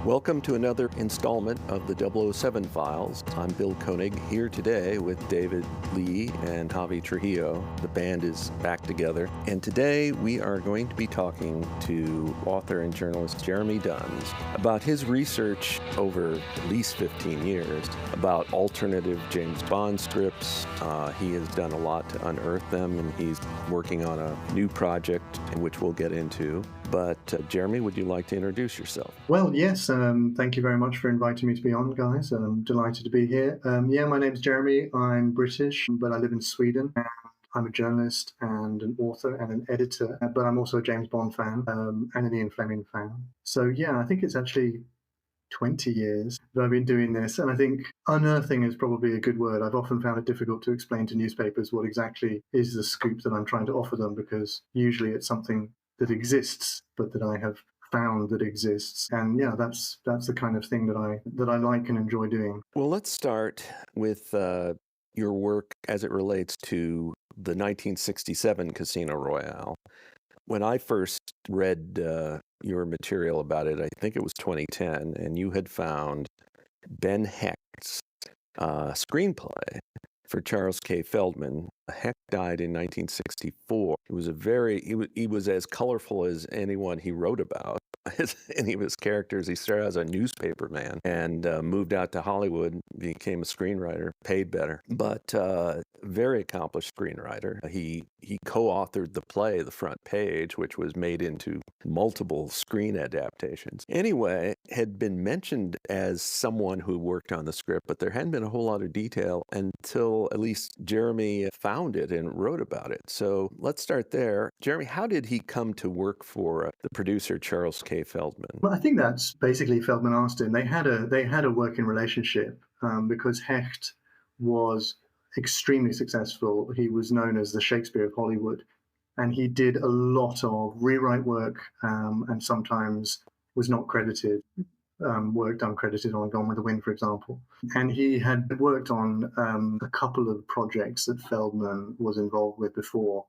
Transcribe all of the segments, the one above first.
Welcome to another installment of the 007 Files. I'm Bill Koenig, here today with David, Leigh, and Javier Trujillo. The band is back together. And today we are going to be talking to author and journalist Jeremy Duns about his research over at least 15 years about alternative James Bond scripts. He has done a lot to unearth them, and he's working on a new project, which we'll get into. But Jeremy, would you like to introduce yourself? Well, yes. Thank you very much for inviting me to be on, guys. I'm delighted to be here. My name's Jeremy. I'm British, but I live in Sweden. And I'm a journalist and an author and an editor, but I'm also a James Bond fan and an Ian Fleming fan. So, yeah, I think it's actually 20 years that I've been doing this. And I think unearthing is probably a good word. I've often found it difficult to explain to newspapers what exactly is the scoop that I'm trying to offer them, because usually it's something that exists, but that I have found that exists. And yeah, that's the kind of thing that I like and enjoy doing. Well, let's start with your work as it relates to the 1967 Casino Royale. When I first read your material about it, I think it was 2010, and you had found Ben Hecht's screenplay for Charles K. Feldman. Hecht died in 1964. He was as colorful as anyone he wrote about. As any of his characters. He started as a newspaper man and moved out to Hollywood, became a screenwriter, paid better, but very accomplished screenwriter. He co-authored the play, The Front Page, which was made into multiple screen adaptations. Anyway, had been mentioned as someone who worked on the script, but there hadn't been a whole lot of detail until at least Jeremy found it and wrote about it. So let's start there. Jeremy, how did he come to work for the producer, Charles K. Feldman? Well, I think that's basically Feldman asked him. They had a working relationship because Hecht was extremely successful. He was known as the Shakespeare of Hollywood, and he did a lot of rewrite work and sometimes was not credited. Worked uncredited on Gone with the Wind, for example. And he had worked on a couple of projects that Feldman was involved with before.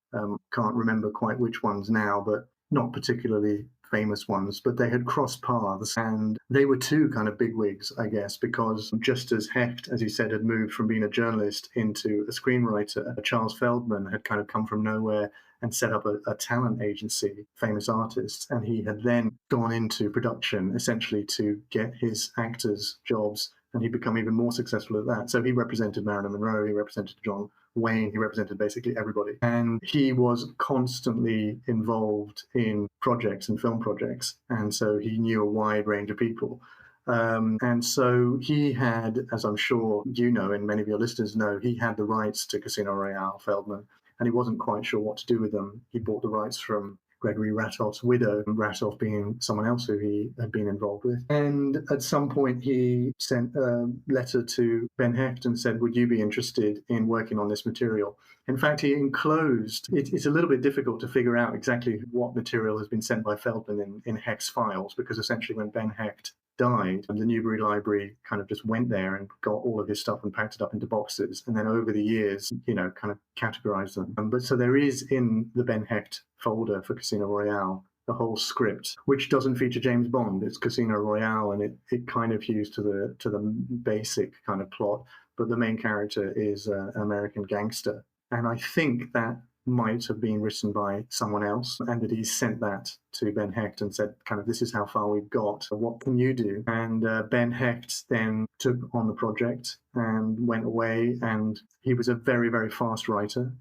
Can't remember quite which ones now, but not particularly famous ones, but they had crossed paths, and they were two kind of bigwigs, I guess, because just as Hecht, as you said, had moved from being a journalist into a screenwriter, Charles Feldman had kind of come from nowhere and set up a talent agency, famous artists, and he had then gone into production essentially to get his actors jobs, and he'd become even more successful at that. So he represented Marilyn Monroe, he represented John Wayne, he represented basically everybody. And he was constantly involved in projects and film projects. And so he knew a wide range of people. And so he had, as I'm sure you know, and many of your listeners know, he had the rights to Casino Royale, Feldman, and he wasn't quite sure what to do with them. He bought the rights from Gregory Ratoff's widow, Ratoff being someone else who he had been involved with. And at some point, he sent a letter to Ben Hecht and said, would you be interested in working on this material? In fact, he enclosed, it's a little bit difficult to figure out exactly what material has been sent by Feldman in Hecht's files, because essentially when Ben Hecht died, and the Lilly Library kind of just went there and got all of his stuff and packed it up into boxes, and then over the years, kind of categorized them. But so there is in the Ben Hecht folder for Casino Royale the whole script, which doesn't feature James Bond. It's Casino Royale, and it kind of hews to the basic kind of plot, but the main character is an American gangster. And I think that might have been written by someone else, and that he sent that to Ben Hecht and said, kind of, this is how far we've got. What can you do? And Ben Hecht then took on the project and went away, and he was a very, very fast writer.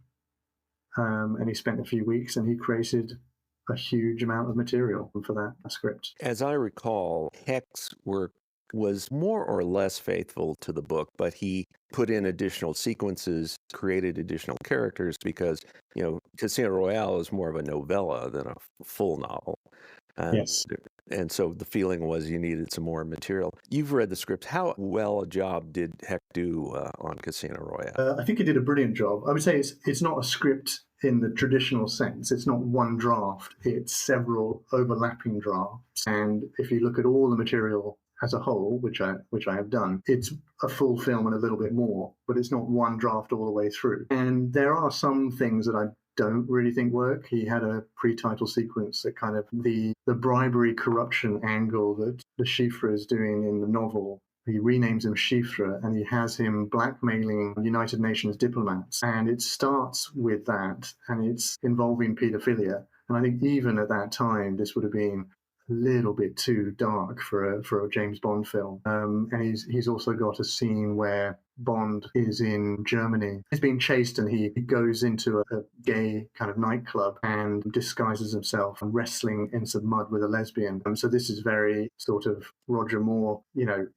And he spent a few weeks and he created a huge amount of material for that script. As I recall, Hecht's work was more or less faithful to the book, but he put in additional sequences, created additional characters, because, Casino Royale is more of a novella than a full novel. Yes. And so the feeling was you needed some more material. You've read the script. How well a job did Hecht do on Casino Royale? I think he did a brilliant job. I would say it's not a script in the traditional sense. It's not one draft. It's several overlapping drafts. And if you look at all the material as a whole, which I have done, it's a full film and a little bit more, but it's not one draft all the way through. And there are some things that I don't really think work. He had a pre-title sequence that kind of the bribery corruption angle that the Chiffre is doing in the novel. He renames him Chiffre, and he has him blackmailing United Nations diplomats. And it starts with that, and it's involving paedophilia. And I think even at that time, this would have been a little bit too dark for a James Bond film. And he's also got a scene where Bond is in Germany. He's being chased, and he goes into a gay kind of nightclub and disguises himself and wrestling in some mud with a lesbian. So this is very sort of Roger Moore,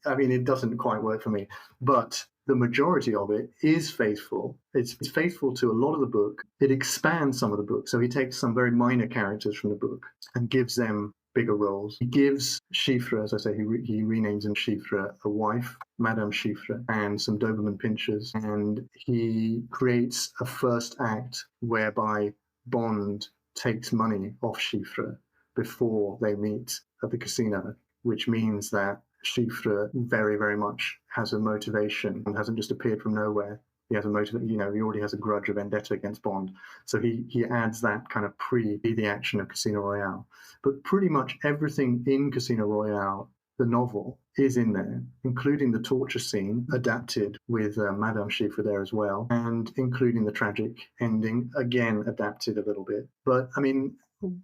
I mean, it doesn't quite work for me, but the majority of it is faithful. It's faithful to a lot of the book. It expands some of the book. So he takes some very minor characters from the book and gives them bigger roles. He gives Chiffre, as I say, he renames him Chiffre, a wife, Madame Chiffre, and some Doberman pinschers. And he creates a first act whereby Bond takes money off Chiffre before they meet at the casino, which means that Chiffre very, very much has a motivation and hasn't just appeared from nowhere. He has a motive, he already has a grudge, a vendetta against Bond. So he adds that kind of the action of Casino Royale. But pretty much everything in Casino Royale, the novel, is in there, including the torture scene, adapted with Madame Chiffre there as well, and including the tragic ending, again, adapted a little bit. But, I mean,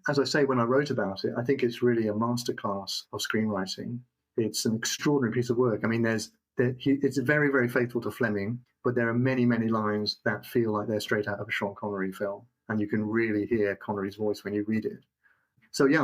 as I say, when I wrote about it, I think it's really a masterclass of screenwriting. It's an extraordinary piece of work. I mean, it's very, very faithful to Fleming, but there are many, many lines that feel like they're straight out of a Sean Connery film, and you can really hear Connery's voice when you read it. So yeah,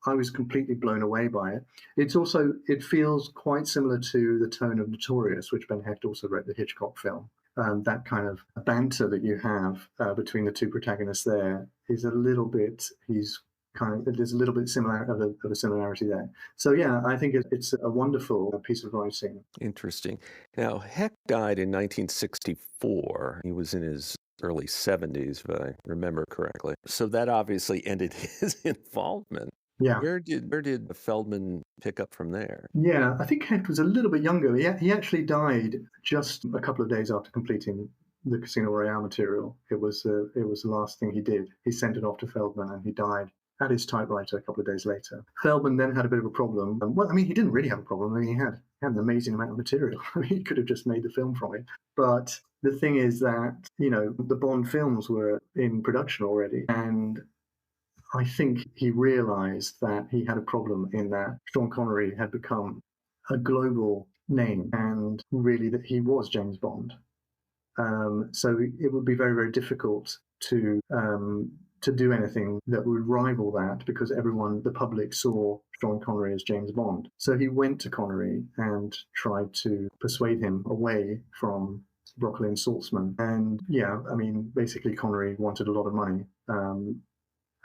I was completely blown away by it. It feels quite similar to the tone of Notorious, which Ben Hecht also wrote, the Hitchcock film. That kind of banter that you have between the two protagonists there is a little bit. There's a little bit of a similarity there. So yeah, I think it's a wonderful piece of writing. Interesting. Now, Hecht died in 1964. He was in his early 70s, if I remember correctly. So that obviously ended his involvement. Yeah. Where did Feldman pick up from there? Yeah, I think Hecht was a little bit younger. He actually died just a couple of days after completing the Casino Royale material. It was the last thing he did. He sent it off to Feldman, and he died at his typewriter a couple of days later. Feldman then had a bit of a problem. Well, I mean, he didn't really have a problem. I mean, he had an amazing amount of material. I mean, he could have just made the film from it. But the thing is that, the Bond films were in production already. And I think he realized that he had a problem in that Sean Connery had become a global name, and really that he was James Bond. So it would be very, very difficult to do anything that would rival that, because the public saw Sean Connery as James Bond. So he went to Connery and tried to persuade him away from Broccoli and Saltzman. And yeah, I mean, basically Connery wanted a lot of money.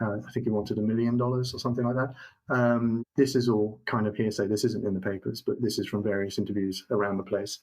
I think he wanted $1 million or something like that. This is all kind of hearsay. This isn't in the papers, but this is from various interviews around the place.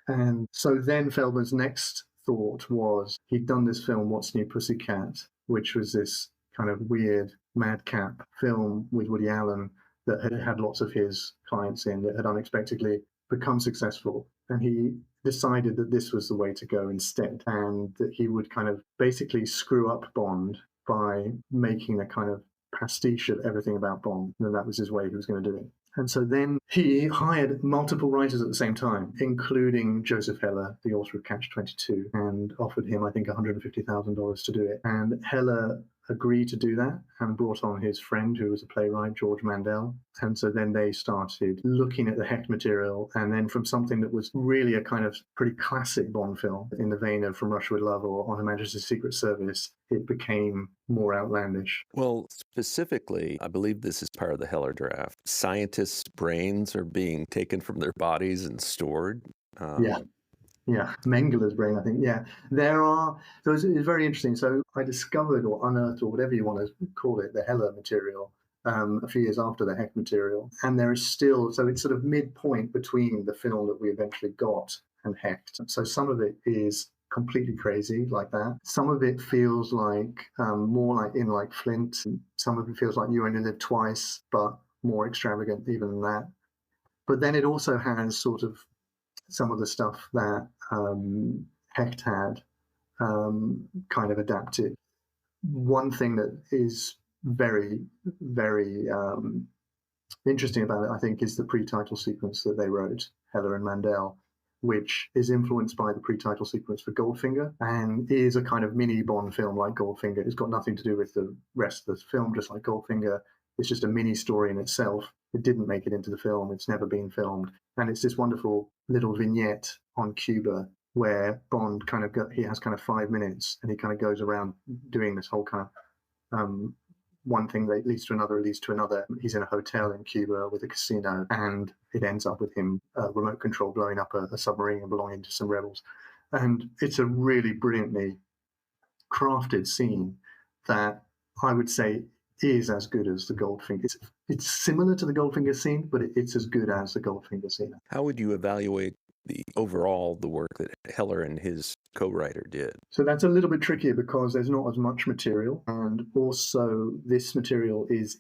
And so then Feldman's next thought was he'd done this film, What's New Pussycat, which was this kind of weird madcap film with Woody Allen that had lots of his clients in, that had unexpectedly become successful. And he decided that this was the way to go instead, and that he would kind of basically screw up Bond by making a kind of pastiche of everything about Bond. And that was his way he was going to do it. And so then he hired multiple writers at the same time, including Joseph Heller, the author of Catch-22, and offered him, I think, $150,000 to do it. And Heller agreed to do that and brought on his friend, who was a playwright, George Mandel. And so then they started looking at the Hecht material, and then from something that was really a kind of pretty classic Bond film in the vein of From Russia with Love or On Her Majesty's Secret Service, it became more outlandish. Well, specifically, I believe this is part of the Heller draft. Scientists' brains are being taken from their bodies and stored. Yeah, Mengele's brain, I think. Yeah, so it's very interesting. So I discovered or unearthed, or whatever you want to call it, the Heller material a few years after the Hecht material. And there is still, so it's sort of midpoint between the film that we eventually got and Hecht. So some of it is completely crazy like that. Some of it feels like more like in like Flint. Some of it feels like You Only Live Twice, but more extravagant even than that. But then it also has sort of some of the stuff that Hecht had kind of adapted. one thing that is very, very interesting about it, I think, is the pre-title sequence that they wrote, Heller and Mandel, which is influenced by the pre-title sequence for Goldfinger and is a kind of mini Bond film like Goldfinger. It's got nothing to do with the rest of the film, just like Goldfinger. It's just a mini story in itself. It didn't make it into the film. It's never been filmed. And it's this wonderful little vignette on Cuba where Bond he has kind of 5 minutes and he kind of goes around doing this whole kind of one thing that leads to another, leads to another. He's in a hotel in Cuba with a casino, and it ends up with him remote control blowing up a submarine belonging to some rebels. And it's a really brilliantly crafted scene that I would say is as good as the Goldfinger. It's similar to the Goldfinger scene, but it's as good as the Goldfinger scene. How would you evaluate the work that Heller and his co-writer did? So that's a little bit trickier because there's not as much material, and also this material there's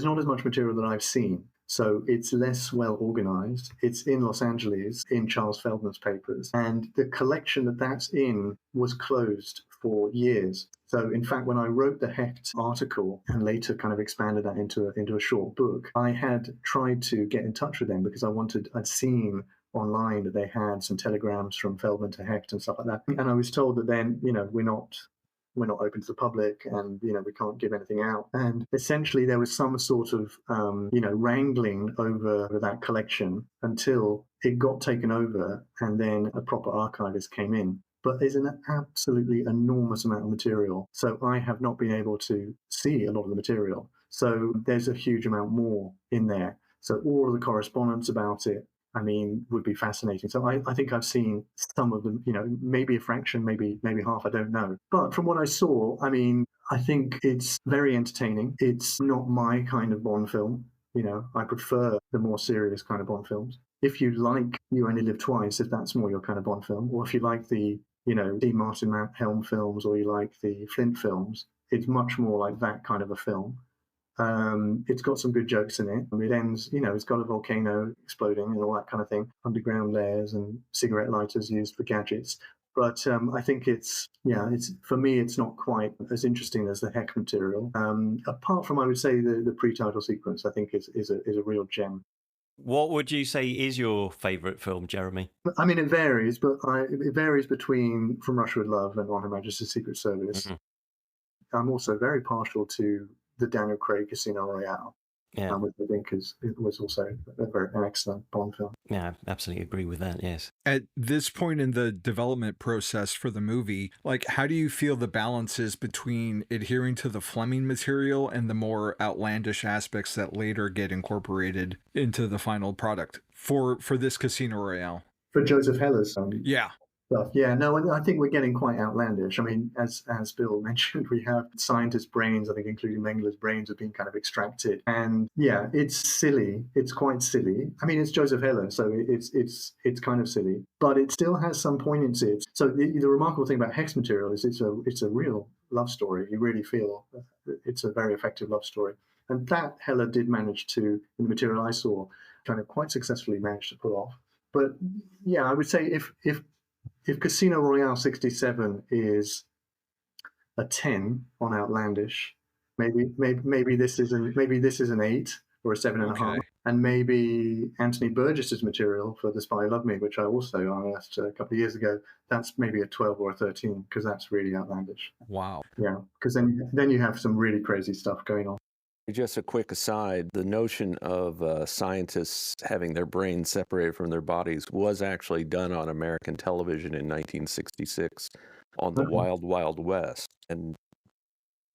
not as much material that I've seen. So it's less well organized. It's in Los Angeles in Charles Feldman's papers, and the collection that's in was closed for years. So in fact, when I wrote the Hecht article and later kind of expanded that into a short book, I had tried to get in touch with them because I'd seen online that they had some telegrams from Feldman to Hecht and stuff like that. And I was told that then, we're not open to the public, and we can't give anything out. And essentially there was some sort of wrangling over that collection until it got taken over, and then a proper archivist came in. But there's an absolutely enormous amount of material, so I have not been able to see a lot of the material. So there's a huge amount more in there. So all of the correspondence about it, would be fascinating. So I think I've seen some of them, maybe a fraction, maybe half, I don't know. But from what I saw, I think it's very entertaining. It's not my kind of Bond film. I prefer the more serious kind of Bond films. If you like You Only Live Twice, if that's more your kind of Bond film, or if you like the, Dean Martin Helm films, or you like the Flint films, it's much more like that kind of a film. It's got some good jokes in it. It ends, it's got a volcano exploding and all that kind of thing, underground layers and cigarette lighters used for gadgets. But I think for me, it's not quite as interesting as the Heck material. Apart from, I would say, the pre-title sequence, I think is a real gem. What would you say is your favourite film, Jeremy? It varies, but it varies between From Russia with Love and On Her Majesty's Secret Service. Mm-hmm. I'm also very partial to the Daniel Craig Casino Royale, which I think was also an excellent Bond film. Yeah, I absolutely agree with that, yes. At this point in the development process for the movie, how do you feel the balance is between adhering to the Fleming material and the more outlandish aspects that later get incorporated into the final product for this Casino Royale? For Joseph Heller's yeah. stuff. Yeah, no, I think we're getting quite outlandish. As Bill mentioned, we have scientists' brains, I think including Mengele's brains, have been kind of extracted. And yeah, it's silly. It's quite silly. It's Joseph Heller, so it's kind of silly, but it still has some poignancy. So the remarkable thing about Hecht's material is it's a real love story. You really feel it's a very effective love story. And that Heller did manage to, in the material I saw, kind of quite successfully managed to pull off. But yeah, I would say if Casino Royale 67 is a 10 on outlandish, maybe this is an 8 or a 7.5, and maybe Anthony Burgess's material for The Spy Who Loved Me, which I also unearthed a couple of years ago, that's maybe a 12 or a 13 because that's really outlandish. Wow. Yeah, because then you have some really crazy stuff going on. Just a quick aside, the notion of scientists having their brains separated from their bodies was actually done on American television in 1966 on the Wild Wild West. And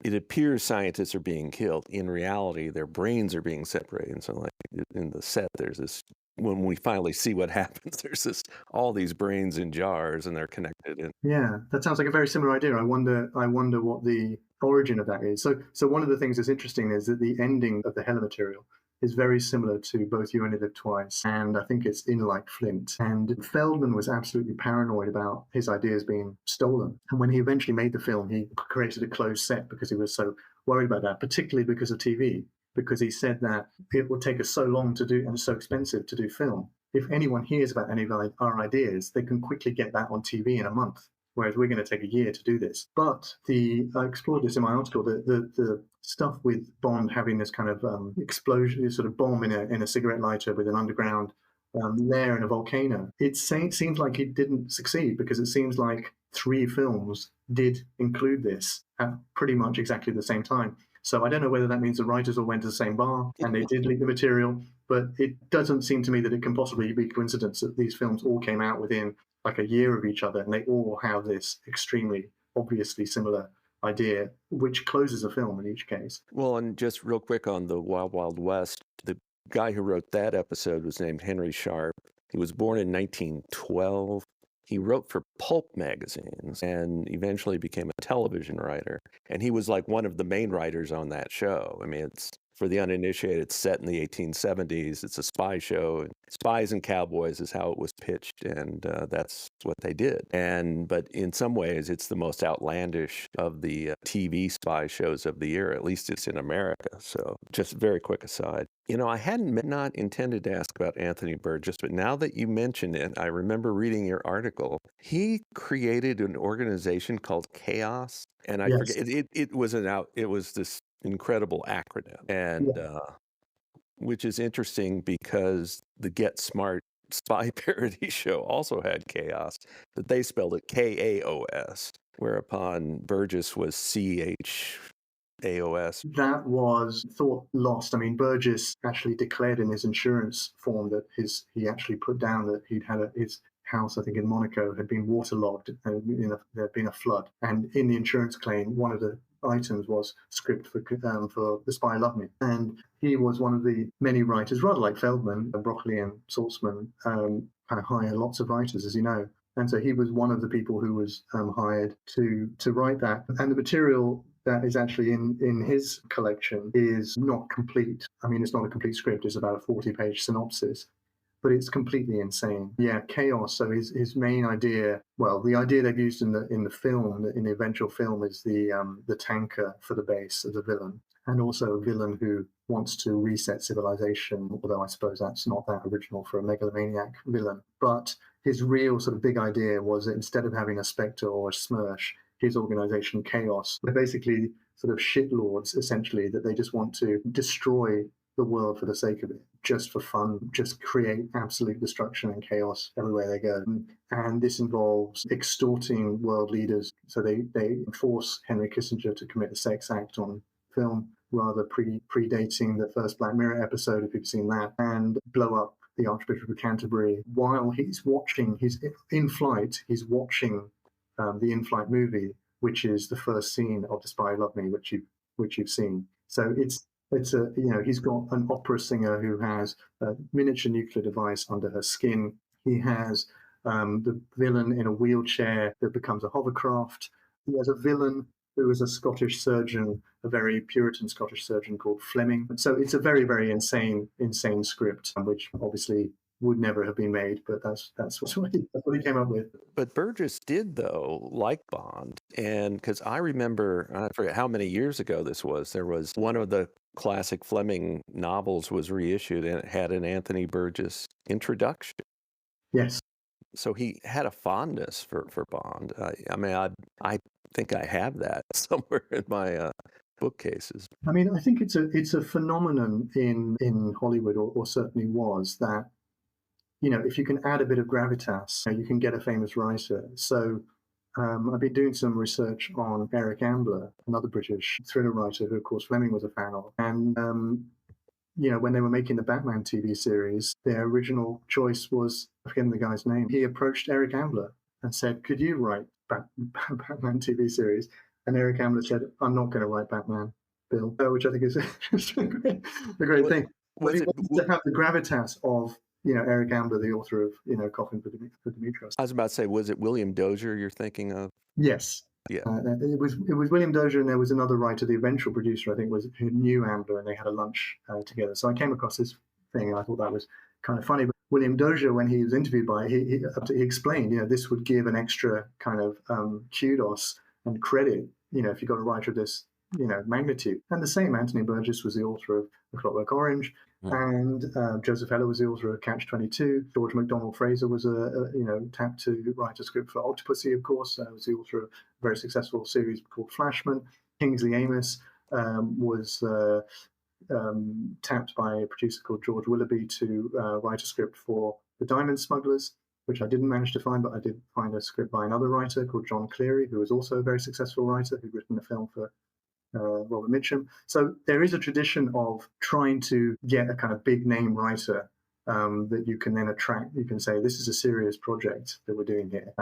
it appears scientists are being killed. In reality, their brains are being separated. And so like in the set, there's this, when we finally see what happens, there's all these brains in jars and they're connected. Yeah, that sounds like a very similar idea. I wonder what the origin of that is. So one of the things that's interesting is that the ending of the Heller material is very similar to both You Only Live Twice, and I think it's in like Flint. And Feldman was absolutely paranoid about his ideas being stolen. And when he eventually made the film, he created a closed set because he was so worried about that, particularly because of TV, because he said that it would take us so long to do and so expensive to do film. If anyone hears about any of our ideas, they can quickly get that on TV in a month. whereas we're going to take a year to do this. But I explored this in my article, the stuff with Bond having this kind of explosion, this sort of bomb in a cigarette lighter with an underground lair in a volcano. It seems like it didn't succeed, because it seems like 3 films did include this at pretty much exactly the same time. So I don't know whether that means the writers all went to the same bar and they did leak the material, but it doesn't seem to me that it can possibly be coincidence that these films all came out within like a year of each other, and they all have this extremely obviously similar idea, which closes a film in each case. Well, and just real quick on the Wild Wild West, the guy who wrote that episode was named Henry Sharp. He was born in 1912. He wrote for pulp magazines and eventually became a television writer. And he was like one of the main writers on that show. I mean, it's, for the uninitiated, it's set in the 1870s. It's a spy show. And Spies and Cowboys is how it was pitched, and that's what they did. But in some ways, it's the most outlandish of the TV spy shows of the year. At least it's in America. So just a very quick aside. You know, I hadn't not intended to ask about Anthony Burgess, but now that you mention it, I remember reading your article. He created an organization called Chaos, and I forget it was this incredible acronym, and which is interesting because the Get Smart spy parody show also had Chaos, but they spelled it Chaos, whereupon Burgess was CHAOS. That was thought lost. I mean, Burgess actually declared in his insurance form that he actually put down that he'd had his house, I think in Monaco, had been waterlogged and there had been a flood. And in the insurance claim, one of the items was script for The Spy Loved Me. And he was one of the many writers, rather like Feldman, Broccoli and Saltzman, kind of hire lots of writers, as you know. And so he was one of the people who was hired to write that. And the material that is actually in his collection is not complete. I mean, it's not a complete script. It's about a 40-page synopsis, but it's completely insane. Yeah, Chaos. So his main idea, well, the idea they've used in the film, in the eventual film, is the tanker for the base of the villain, and also a villain who wants to reset civilization, although I suppose that's not that original for a megalomaniac villain. But his real sort of big idea was that instead of having a Spectre or a Smirch, his organization, Chaos, they're basically sort of shitlords, essentially, that they just want to destroy the world for the sake of it, just for fun, just create absolute destruction and chaos everywhere they go. And this involves extorting world leaders. So they force Henry Kissinger to commit a sex act on film, rather predating the first Black Mirror episode, if you've seen that, and blow up the Archbishop of Canterbury while he's watching, he's in flight, he's watching the in-flight movie, which is the first scene of The Spy Loved Me, which you've seen. So it's a, he's got an opera singer who has a miniature nuclear device under her skin. He has the villain in a wheelchair that becomes a hovercraft. He has a villain who is a Scottish surgeon, a very Puritan Scottish surgeon called Fleming. So it's a very, very insane script, which obviously would never have been made, but that's what he came up with. But Burgess did, though, like Bond, and because I remember, I forget how many years ago this was, there was one of the classic Fleming novels was reissued, and it had an Anthony Burgess introduction. Yes. So he had a fondness for Bond. I think I have that somewhere in my bookcases. I mean, I think it's a phenomenon in Hollywood, or certainly was, that if you can add a bit of gravitas, you can get a famous writer. So I've been doing some research on Eric Ambler, another British thriller writer who, of course, Fleming was a fan of. And, when they were making the Batman TV series, their original choice was, I'm forgetting the guy's name. He approached Eric Ambler and said, could you write Batman TV series? And Eric Ambler said, I'm not going to write Batman, Bill, which I think is a great thing. But he wanted to have the gravitas of Eric Ambler, the author of, Coffin for Demetrius. I was about to say, was it William Dozier you're thinking of? Yes. Yeah. It was William Dozier, and there was another writer, the eventual producer, I think, who knew Ambler, and they had a lunch together. So I came across this thing, and I thought that was kind of funny. But William Dozier, when he was interviewed by it, he explained, this would give an extra kind of kudos and credit, if you got a writer of this magnitude. And the same, Anthony Burgess was the author of The Clockwork Orange, and Joseph Heller was the author of Catch-22. George MacDonald Fraser was tapped to write a script for Octopussy, of course. Was the author of a very successful series called Flashman. Kingsley Amis was tapped by a producer called George Willoughby to write a script for The Diamond Smugglers, which I didn't manage to find, but I did find a script by another writer called John Cleary, who was also a very successful writer, who'd written a film for Robert Mitchum. So there is a tradition of trying to get a kind of big name writer that you can then attract. You can say, this is a serious project that we're doing here.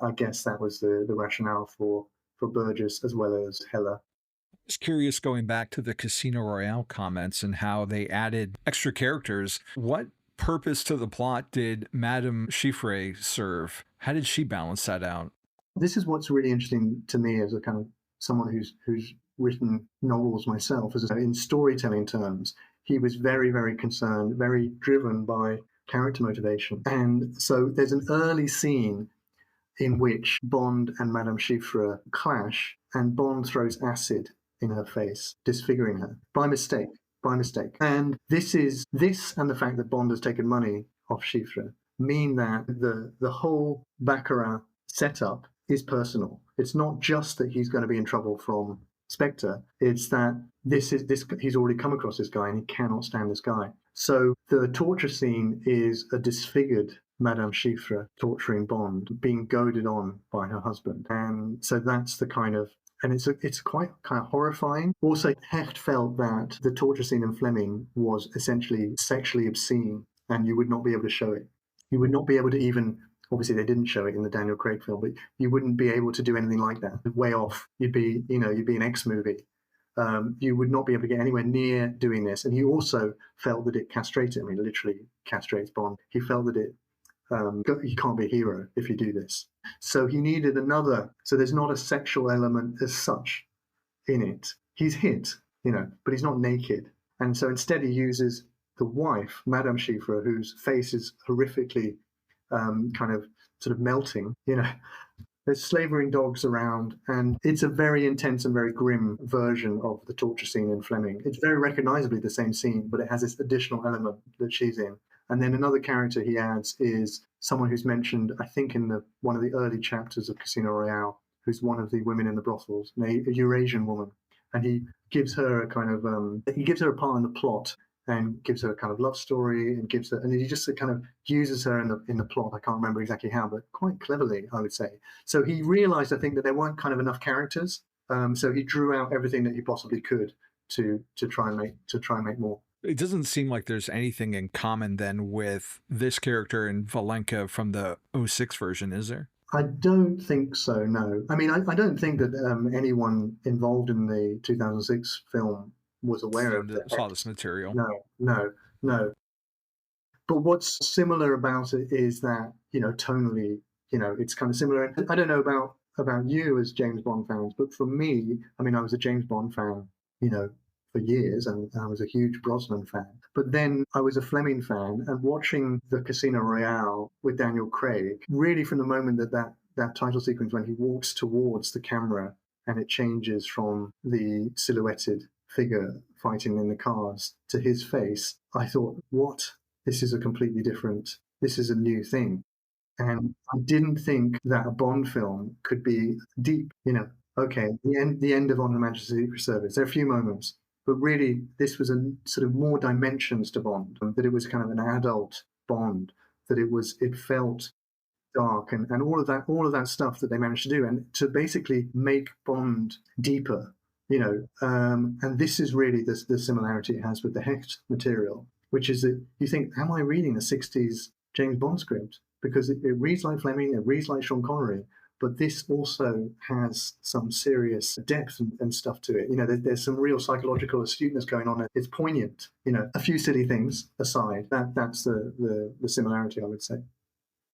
I guess that was the rationale for Burgess as well as Heller. I was curious, going back to the Casino Royale comments and how they added extra characters, what purpose to the plot did Madame Chiffre serve? How did she balance that out? This is what's really interesting to me as a kind of someone who's written novels myself. In storytelling terms, he was very, very concerned, very driven by character motivation. And so there's an early scene in which Bond and Madame Chiffre clash, and Bond throws acid in her face, disfiguring her by mistake. And this and the fact that Bond has taken money off Chiffre mean that the whole Baccarat setup is personal. It's not just that he's going to be in trouble from Spectre. It's that he's already come across this guy and he cannot stand this guy. So the torture scene is a disfigured Madame Chiffre torturing Bond, being goaded on by her husband. And so that's the kind of, and it's quite kind of horrifying. Also, Hecht felt that the torture scene in Fleming was essentially sexually obscene, and you would not be able to show it. You would not be able to even, obviously they didn't show it in the Daniel Craig film, but you wouldn't be able to do anything like that. Way off. You'd be an X movie. You would not be able to get anywhere near doing this. And he also felt that it castrated him. He literally castrates Bond. He felt that you can't be a hero if you do this. So he needed another. So there's not a sexual element as such in it. He's hit, but he's not naked. And so instead he uses the wife, Madame Chiffre, whose face is horrifically kind of sort of melting. There's slavering dogs around, and it's a very intense and very grim version of the torture scene in Fleming. It's very recognizably the same scene, but it has this additional element that she's in. And then another character he adds is someone who's mentioned, I think, in one of the early chapters of Casino Royale, who's one of the women in the brothels, a Eurasian woman. And he gives her a kind of, he gives her a part in the plot and gives her a kind of love story and he just kind of uses her in the plot. I can't remember exactly how, but quite cleverly, I would say. So he realized, I think, that there weren't kind of enough characters. So he drew out everything that he possibly could to try and make more. It doesn't seem like there's anything in common then with this character and Valenka from the 2006 version, is there? I don't think so, no. I mean, I don't think that anyone involved in the 2006 film was aware of saw this material. No. But what's similar about it is that, tonally, it's kind of similar. I don't know about you as James Bond fans, but for me, I mean, I was a James Bond fan, for years, and I was a huge Brosnan fan. But then I was a Fleming fan, and watching the Casino Royale with Daniel Craig, really from the moment that title sequence when he walks towards the camera and it changes from the silhouetted figure fighting in the cards to his face, I thought, what? This is a new thing. And I didn't think that a Bond film could be deep, okay, the end of On Her Majesty's Secret Service. There are a few moments, but really this was a sort of more dimensions to Bond, that it was kind of an adult Bond, that it felt dark and all of that stuff that they managed to do, and to basically make Bond deeper. And this is really the similarity it has with the Hecht material, which is that you think, am I reading a 60s James Bond script? Because it reads like Fleming, it reads like Sean Connery, but this also has some serious depth and stuff to it. There's some real psychological astuteness going on. It's poignant. A few silly things aside, that's the similarity, I would say.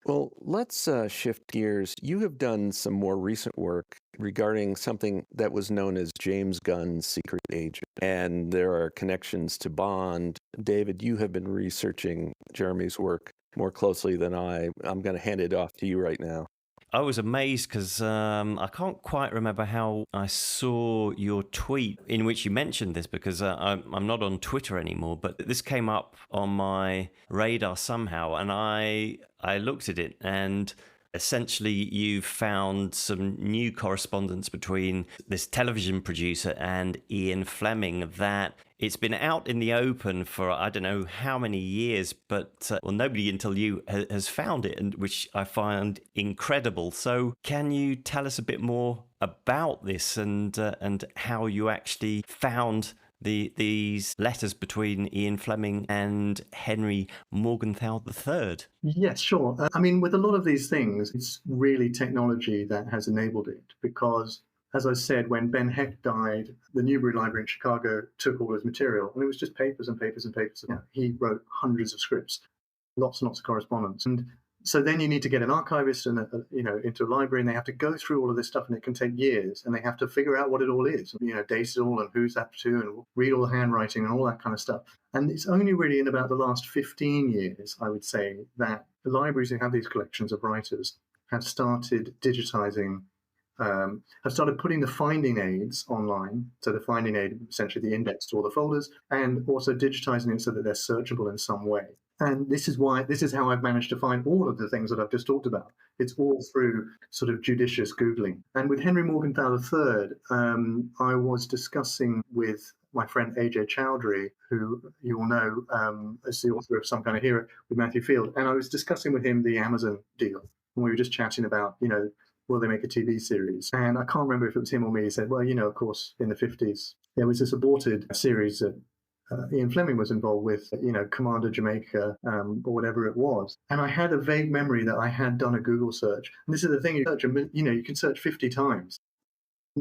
Well, let's shift gears. You have done some more recent work regarding something that was known as James Gunn's secret agent, and there are connections to Bond. David, you have been researching Jeremy's work more closely than I. I'm going to hand it off to you right now. I was amazed because I can't quite remember how I saw your tweet in which you mentioned this, because I'm not on Twitter anymore, but this came up on my radar somehow, and I looked at it, and essentially you found some new correspondence between this television producer and Ian Fleming that it's been out in the open for I don't know how many years, but well, nobody until you has found it, and which I find incredible. So can you tell us a bit more about this and how you actually found these letters between Ian Fleming and Henry Morgenthau III? Yes, sure. I mean, with a lot of these things, it's really technology that has enabled it because, as I said, when Ben Hecht died, the Newberry Library in Chicago took all his material, and it was just papers and papers and papers. He wrote hundreds of scripts, lots and lots of correspondence. And so then you need to get an archivist and into a library, and they have to go through all of this stuff, and it can take years, and they have to figure out what it all is, date it all, and who's that to, and read all the handwriting and all that kind of stuff. And it's only really in about the last 15 years, I would say, that the libraries who have these collections of writers have started digitizing, have started putting the finding aids online. So the finding aid, essentially the index to all the folders, and also digitizing it so that they're searchable in some way. And this is how I've managed to find all of the things that I've just talked about. It's all through sort of judicious Googling. And with Henry Morgenthau III, I was discussing with my friend AJ Chowdhury, who you all know as the author of Some Kind of Hero with Matthew Field. And I was discussing with him the Amazon deal. And we were just chatting about, will they make a TV series? And I can't remember if it was him or me. He said, well, of course, in the 50s, there was this aborted series that Ian Fleming was involved with, Commander Jamaica, or whatever it was. And I had a vague memory that I had done a Google search. And this is the thing, you can search 50 times.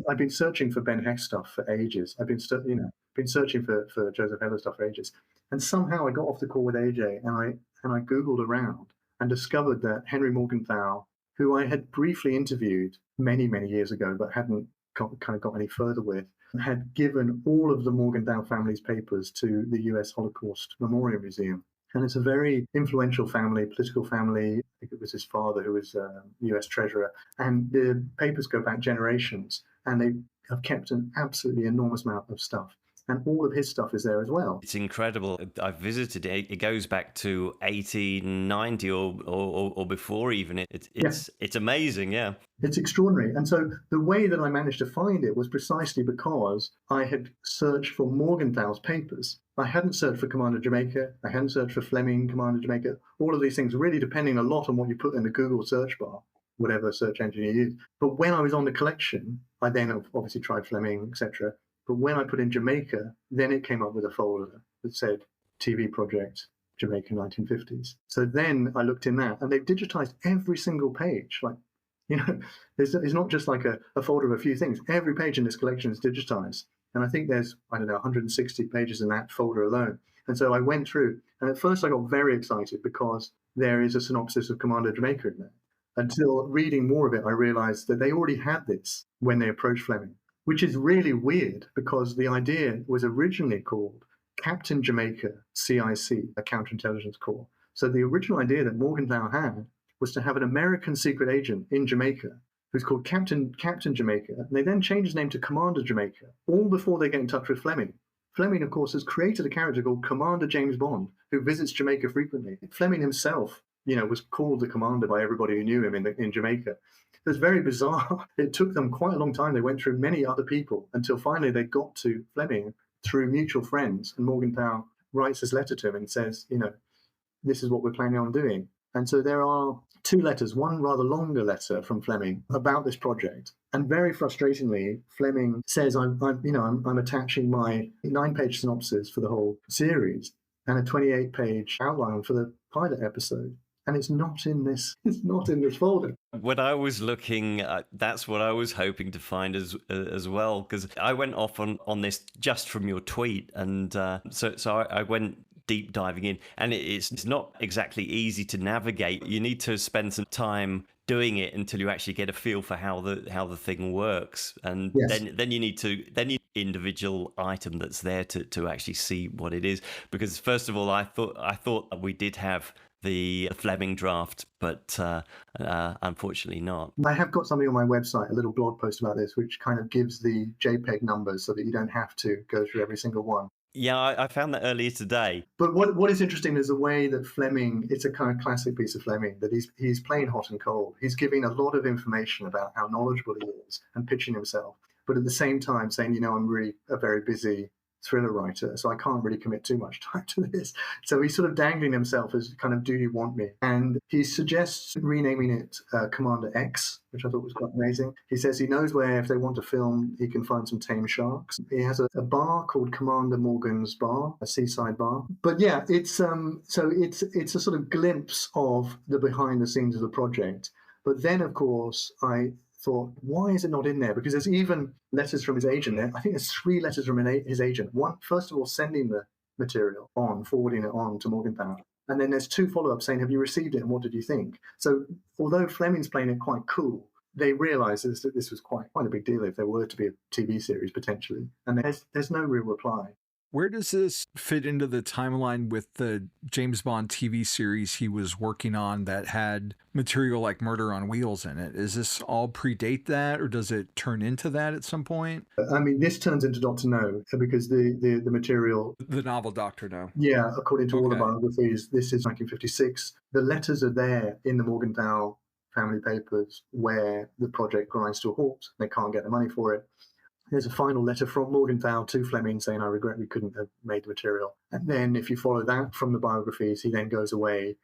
I've been searching for Ben Hecht stuff for ages. I've been searching for Joseph Heller stuff for ages. And somehow I got off the call with AJ and I Googled around and discovered that Henry Morgenthau, who I had briefly interviewed many, many years ago, but hadn't got any further with, had given all of the Morgenthau family's papers to the US Holocaust Memorial Museum. And it's a very influential family, political family. I think it was his father who was US Treasurer. And the papers go back generations, and they have kept an absolutely enormous amount of stuff. And all of his stuff is there as well. It's incredible. I've visited it. It goes back to 1890 or before even. It's amazing, yeah. It's extraordinary. And so the way that I managed to find it was precisely because I had searched for Morgenthau's papers. I hadn't searched for Commander Jamaica. I hadn't searched for Fleming, Commander Jamaica. All of these things really depending a lot on what you put in the Google search bar, whatever search engine you use. But when I was on the collection, I then obviously tried Fleming, etc. But when I put in Jamaica, then it came up with a folder that said TV Project Jamaica 1950s. So then I looked in that, and they've digitized every single page. It's not just like a folder of a few things. Every page in this collection is digitized. And I think there's, 160 pages in that folder alone. And so I went through, and at first I got very excited because there is a synopsis of Commander Jamaica in there. Until reading more of it, I realized that they already had this when they approached Fleming, which is really weird because the idea was originally called Captain Jamaica CIC, a counterintelligence corps. So the original idea that Morgenthau had was to have an American secret agent in Jamaica who's called Captain Jamaica. And they then changed his name to Commander Jamaica, all before they get in touch with Fleming. Fleming, of course, has created a character called Commander James Bond, who visits Jamaica frequently. Fleming himself, was called the commander by everybody who knew him in Jamaica. It was very bizarre. It took them quite a long time. They went through many other people until finally they got to Fleming through mutual friends. And Morgenthau writes this letter to him and says, this is what we're planning on doing. And so there are two letters, one rather longer letter from Fleming about this project. And very frustratingly, Fleming says, I'm attaching my 9-page synopsis for the whole series and a 28-page outline for the pilot episode. And it's not in this folder. When I was looking, that's what I was hoping to find as well, because I went off on this just from your tweet, and so I went deep diving in, and it's not exactly easy to navigate. You need to spend some time doing it until you actually get a feel for how the thing works, and yes. then you need individual item that's there to actually see what it is. Because first of all, I thought we did have the Fleming draft, but unfortunately not. I have got something on my website, a little blog post about this, which kind of gives the JPEG numbers so that you don't have to go through every single one. Yeah, I found that earlier today. But what is interesting is the way that Fleming, it's a kind of classic piece of Fleming, that he's playing hot and cold. He's giving a lot of information about how knowledgeable he is and pitching himself, but at the same time saying, I'm really a very busy thriller writer, so I can't really commit too much time to this. So he's sort of dangling himself as kind of, do you want me? And he suggests renaming it Commander X, which I thought was quite amazing. He says he knows where, if they want to film, he can find some tame sharks. He has a bar called Commander Morgan's Bar, a seaside bar. But yeah, it's it's a sort of glimpse of the behind the scenes of the project. But then, of course, I thought, why is it not in there? Because there's even letters from his agent there. I think there's 3 letters from his agent. One, first of all, sending the material on, forwarding it on to Morgenthau. And then there's 2 follow-ups saying, have you received it and what did you think? So although Fleming's playing it quite cool, they realised that this was quite a big deal if there were to be a TV series potentially. And there's no real reply. Where does this fit into the timeline with the James Bond TV series he was working on that had material like Murder on Wheels in it? Is this all predate that, or does it turn into that at some point? I mean, this turns into Dr. No, because the material... The novel Dr. No. Yeah, according to all the biographies, this is 1956. The letters are there in the Morgenthau family papers where the project grinds to a halt. They can't get the money for it. There's a final letter from Morgenthau to Fleming saying, I regret we couldn't have made the material. And then if you follow that from the biographies, he then goes away.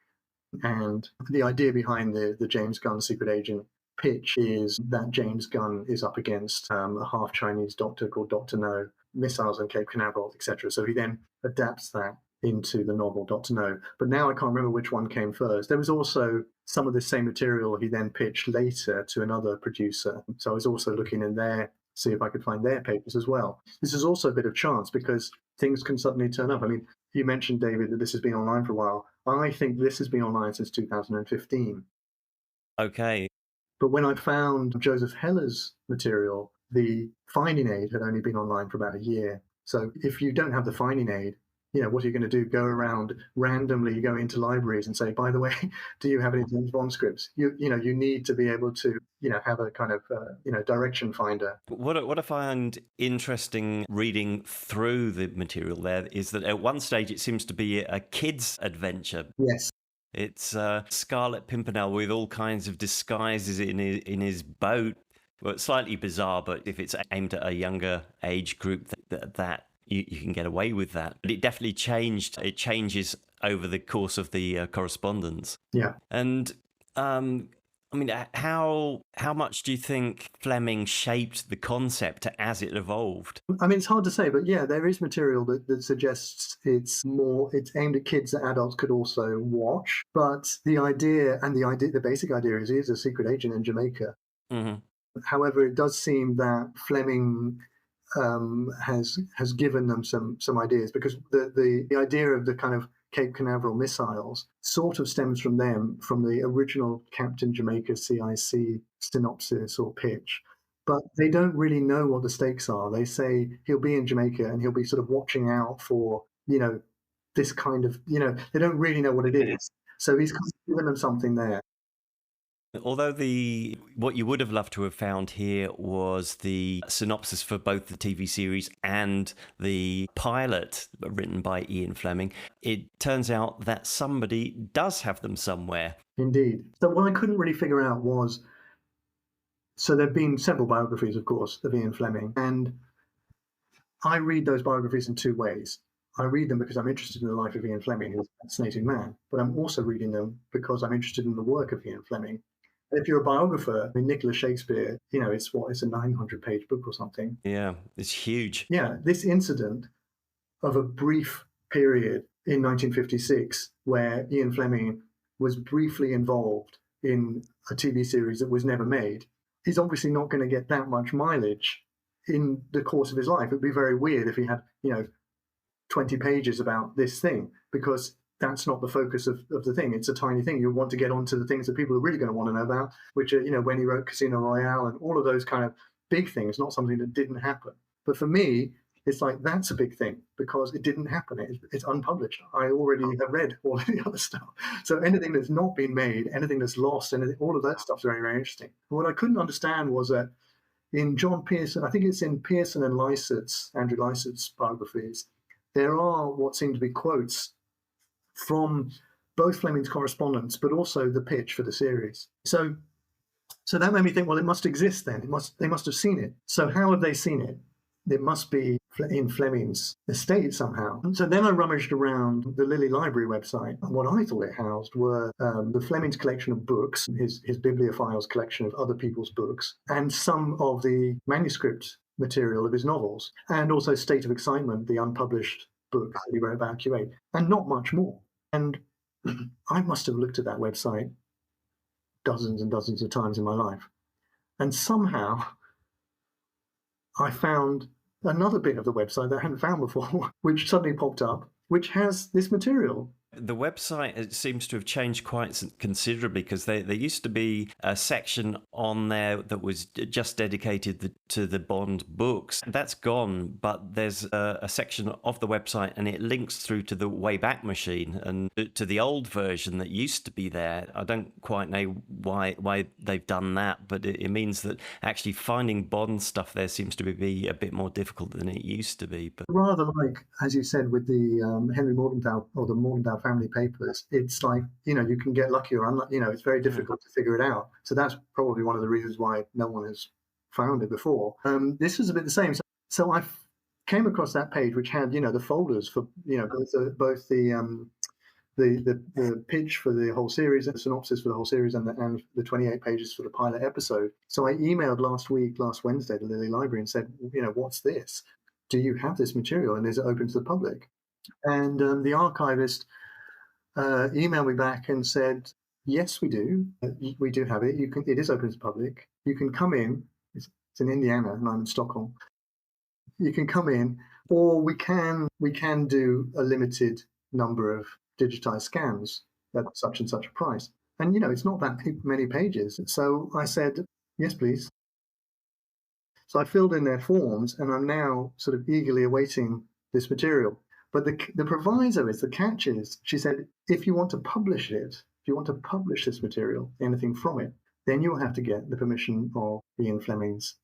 And the idea behind the James Gunn secret agent pitch is that James Gunn is up against a half-Chinese doctor called Dr. No, missiles on Cape Canaveral, etc. So he then adapts that into the novel Dr. No. But now I can't remember which one came first. There was also some of the same material he then pitched later to another producer. So I was also looking in there, see if I could find their papers as well. This is also a bit of chance because things can suddenly turn up. I mean, you mentioned, David, that this has been online for a while. I think this has been online since 2015. Okay. But when I found Joseph Heller's material, the finding aid had only been online for about a year. So if you don't have the finding aid, what are you going to do? Go around randomly, go into libraries and say, by the way, do you have any James Bond scripts? You need to be able to, have a kind of, direction finder. What I find interesting reading through the material there is that at one stage it seems to be a kid's adventure. Yes. It's Scarlet Pimpernel with all kinds of disguises in his boat. Well, it's slightly bizarre, but if it's aimed at a younger age group, that you can get away with that. But it definitely changed. It changes over the course of the correspondence. Yeah. And I mean, how much do you think Fleming shaped the concept as it evolved? I mean, it's hard to say, but yeah, there is material that suggests it's aimed at kids that adults could also watch. But the basic idea is he is a secret agent in Jamaica. Mm-hmm. However, it does seem that Fleming has given them some ideas, because the idea of the kind of Cape Canaveral missiles sort of stems from the original Captain Jamaica CIC synopsis or pitch. But they don't really know what the stakes are. They say he'll be in Jamaica and he'll be sort of watching out for, this kind of, they don't really know what it is. So he's given them something there. Although what you would have loved to have found here was the synopsis for both the TV series and the pilot written by Ian Fleming, it turns out that somebody does have them somewhere. Indeed. So what I couldn't really figure out was, so there have been several biographies, of course, of Ian Fleming, and I read those biographies in 2 ways. I read them because I'm interested in the life of Ian Fleming, who's a fascinating man, but I'm also reading them because I'm interested in the work of Ian Fleming. If you're a biographer, I mean, Nicholas Shakespeare, it's a 900-page book or something. Yeah, it's huge. Yeah, this incident of a brief period in 1956 where Ian Fleming was briefly involved in a TV series that was never made is obviously not going to get that much mileage in the course of his life. It would be very weird if he had, 20 pages about this thing, because that's not the focus of the thing. It's a tiny thing. You want to get onto the things that people are really going to want to know about, which are, when he wrote Casino Royale and all of those kind of big things, not something that didn't happen. But for me, It's like, that's a big thing because it didn't happen. It's unpublished. I already have read all of the other stuff. So anything that's not been made, anything that's lost, all of that stuff's very, very interesting. And what I couldn't understand was that in John Pearson, I think it's in Pearson and Lycett's, Andrew Lycett's biographies, there are what seem to be quotes from both Fleming's correspondence, but also the pitch for the series. So that made me think, well, it must exist then. They must have seen it. So how have they seen it? It must be in Fleming's estate somehow. So then I rummaged around the Lilly Library website, and what I thought it housed were the Fleming's collection of books, his bibliophiles collection of other people's books, and some of the manuscript material of his novels, and also State of Excitement, the unpublished book that he wrote about Q8, and not much more. And I must have looked at that website dozens and dozens of times in my life. And somehow I found another bit of the website that I hadn't found before, which suddenly popped up, which has this material. The website, it seems to have changed quite considerably, because there used to be a section on there that was just dedicated to the Bond books. That's gone, but there's a section of the website, and it links through to the Wayback Machine and to the old version that used to be there. I don't quite know why they've done that, but it means that actually finding Bond stuff there seems to be a bit more difficult than it used to be. But rather like, as you said, with the Henry Morgenthau or the Morgenthau family papers, it's like, you can get lucky or unlucky. It's very difficult to figure it out. So that's probably one of the reasons why no one has found it before. This was a bit the same. So I came across that page, which had, the folders for, both the pitch for the whole series, the synopsis for the whole series, and the 28 pages for the pilot episode. So I emailed last Wednesday, to Lilly Library and said, what's this? Do you have this material, and is it open to the public? And the archivist emailed me back and said, yes, we do. We do have it. It is open to the public. You can come in. It's in Indiana, and I'm in Stockholm. You can come in, or we can do a limited number of digitized scans at such and such a price. And it's not that many pages. So I said, yes, please. So I filled in their forms, and I'm now sort of eagerly awaiting this material. But the proviso is, the catch is, she said, if you want to publish it, if you want to publish this material, anything from it, then you'll have to get the permission of Ian Fleming's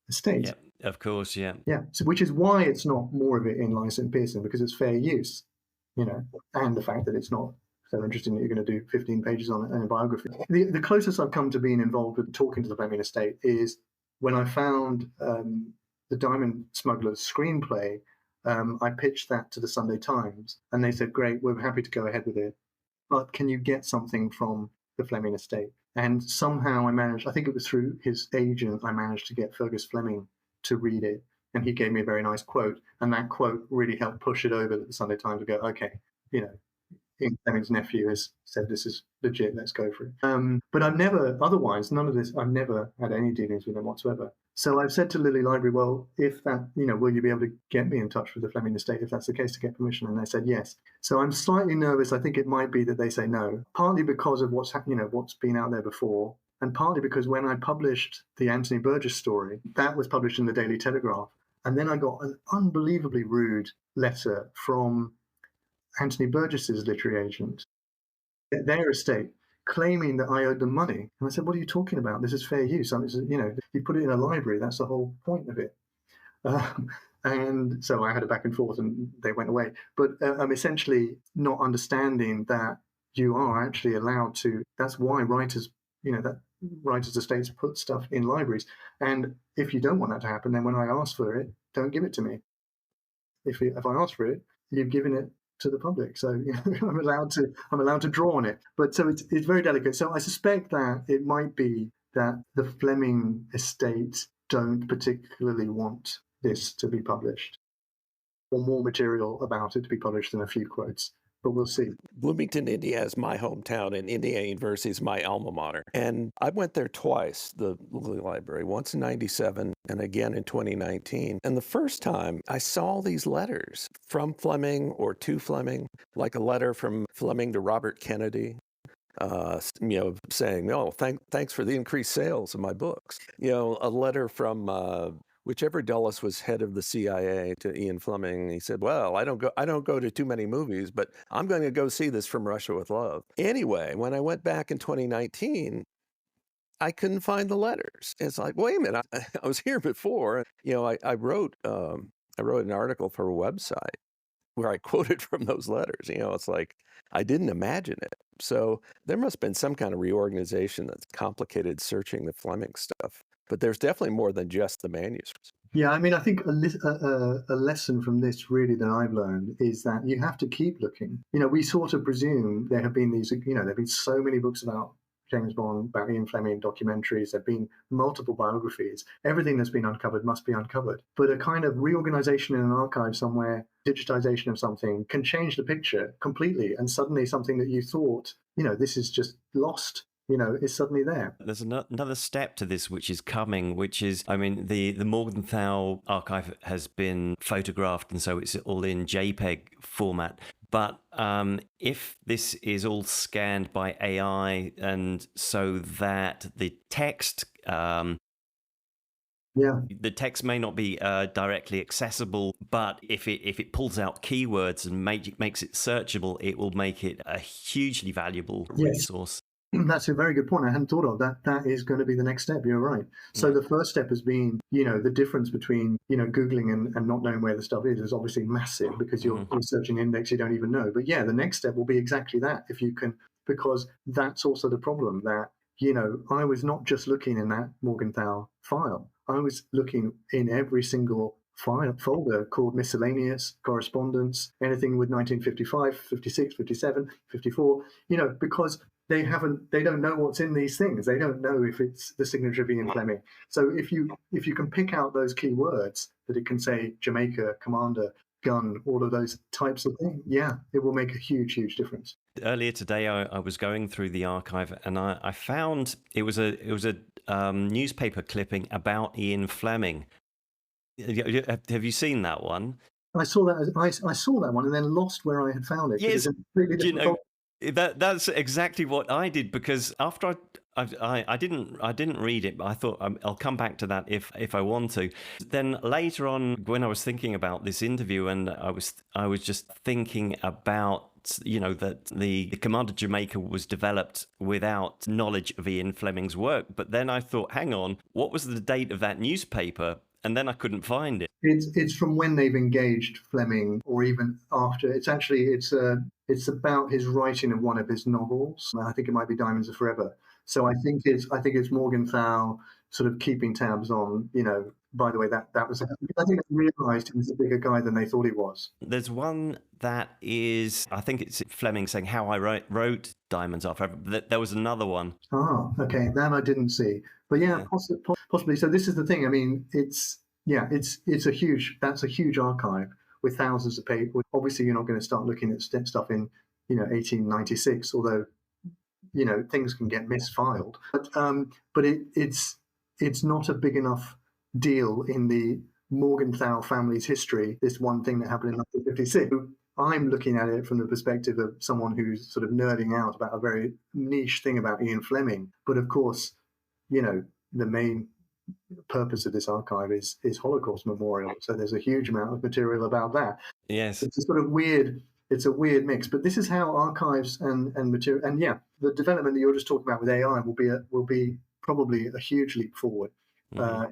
estate. Yeah, of course, yeah. Yeah, so, which is why it's not more of it in Lycett and Pearson, because it's fair use, and the fact that it's not so interesting that you're going to do 15 pages on it and a biography. The closest I've come to being involved with talking to the Fleming estate is when I found the Diamond Smugglers screenplay. I pitched that to the Sunday Times, and they said, great, we're happy to go ahead with it, but can you get something from the Fleming estate? And somehow I managed, I think it was through his agent, I managed to get Fergus Fleming to read it, and he gave me a very nice quote, and that quote really helped push it over to the Sunday Times to go, okay, Ian Fleming's nephew has said this is legit, let's go for it. But I've never, otherwise, none of this, I've never had any dealings with them whatsoever. So I've said to Lilly Library, well, if that, will you be able to get me in touch with the Fleming estate if that's the case, to get permission? And they said yes. So I'm slightly nervous. I think it might be that they say no, partly because of what's been out there before, and partly because when I published the Anthony Burgess story, that was published in the Daily Telegraph. And then I got an unbelievably rude letter from Anthony Burgess's literary agent at their estate, claiming that I owed them money. And I said, what are you talking about? This is fair use. I mean, you put it in a library, that's the whole point of it. And so I had a back and forth, and they went away. But I'm essentially not understanding that you are actually allowed to, that's why writers, that writers' estates put stuff in libraries. And if you don't want that to happen, then when I ask for it, don't give it to me. If I ask for it, you've given it to the public, so I'm allowed to draw on it. But so it's very delicate. So I suspect that it might be that the Fleming estate don't particularly want this to be published, or more material about it to be published than a few quotes. But we'll see. Bloomington, Indiana is my hometown, and Indiana University is my alma mater. And I went there twice, the Lilly Library, once in 97 and again in 2019. And the first time I saw these letters from Fleming or to Fleming, like a letter from Fleming to Robert Kennedy, saying, thanks for the increased sales of my books. A letter from whichever Dulles was head of the CIA to Ian Fleming, he said, well, I don't go to too many movies, but I'm going to go see this From Russia with Love. Anyway, when I went back in 2019, I couldn't find the letters. It's like, wait a minute, I was here before. I wrote an article for a website where I quoted from those letters. It's like, I didn't imagine it. So there must have been some kind of reorganization that's complicated searching the Fleming stuff. But there's definitely more than just the manuscripts. Yeah, I mean, I think a lesson from this really that I've learned is that you have to keep looking. We sort of presume there have been these, there have been so many books about James Bond, about Ian Fleming, documentaries, there have been multiple biographies. Everything that's been uncovered must be uncovered. But a kind of reorganization in an archive somewhere, digitization of something, can change the picture completely. And suddenly something that you thought, this is just lost, is suddenly there. There's another step to this which is coming, which is, the Morgenthau archive has been photographed, and so it's all in JPEG format. But if this is all scanned by AI, and so that the text, the text may not be directly accessible, but if it pulls out keywords and makes it searchable, it will make it a hugely valuable resource. That's a very good point. I hadn't thought of that. That is going to be the next step. You're right. So the first step has been, the difference between, Googling and not knowing where the stuff is obviously massive, because you're researching an index you don't even know. But the next step will be exactly that. If you can, because that's also the problem that, I was not just looking in that Morgenthau file. I was looking in every single folder called miscellaneous, correspondence, anything with 1955, 56, 57, 54, because they don't know what's in these things. They don't know if it's the signature of Ian Fleming. So if you can pick out those key words that it can say, Jamaica, Commander, Gun, all of those types of things, it will make a huge, huge difference. Earlier today, I was going through the archive, and I found it was a newspaper clipping about Ian Fleming. Have you seen that one? I saw that. I saw that one and then lost where I had found it. Yes, that's exactly what I did, because after I didn't read it, but I thought I'll come back to that if I want to. Then later on, when I was thinking about this interview, and I was just thinking about that the Commander Jamaica was developed without knowledge of Ian Fleming's work. But then I thought, hang on, what was the date of that newspaper? And then I couldn't find it. It's from when they've engaged Fleming, or even after. It's about his writing of one of his novels. I think it might be Diamonds Are Forever. So I think it's Morgenthau sort of keeping tabs on. By the way, that was. I think they realised he was a bigger guy than they thought he was. There's one that is, I think it's Fleming saying how I wrote Diamonds Are Forever. There was another one. Oh, okay, that I didn't see. But possibly. So this is the thing. I mean, it's a huge archive with thousands of pages. Obviously, you're not going to start looking at stuff in 1896, although things can get misfiled. But it's not a big enough deal in the Morgenthau family's history. This one thing that happened in 1956. I'm looking at it from the perspective of someone who's sort of nerding out about a very niche thing about Ian Fleming. But of course, the main purpose of this archive is Holocaust memorial. So there's a huge amount of material about that. Yes. It's a sort of weird mix. But this is how archives and material, and the development that you're just talking about with AI will be probably a huge leap forward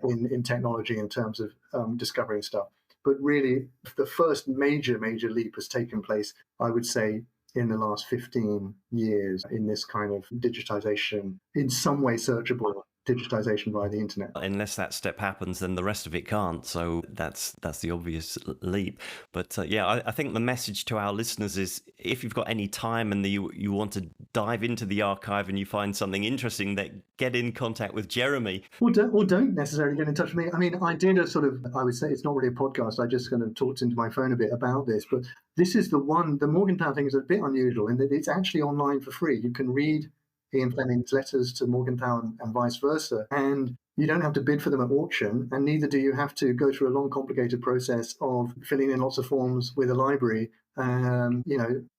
in technology in terms of discovering stuff. But really, the first major leap has taken place, I would say, in the last 15 years in this kind of digitization, in some way searchable digitization via the internet. Unless that step happens, then the rest of it can't. So that's the obvious leap. But I think the message to our listeners is, if you've got any time and you want to dive into the archive and you find something interesting, that get in contact with Jeremy. Or don't necessarily get in touch with me. I mean, I did I would say it's not really a podcast. I just kind of talked into my phone a bit about this, but this is the Morgenthau thing is a bit unusual in that it's actually online for free. You can read Ian Fleming's letters to Morgenthau and vice versa. And you don't have to bid for them at auction, and neither do you have to go through a long, complicated process of filling in lots of forms with a library,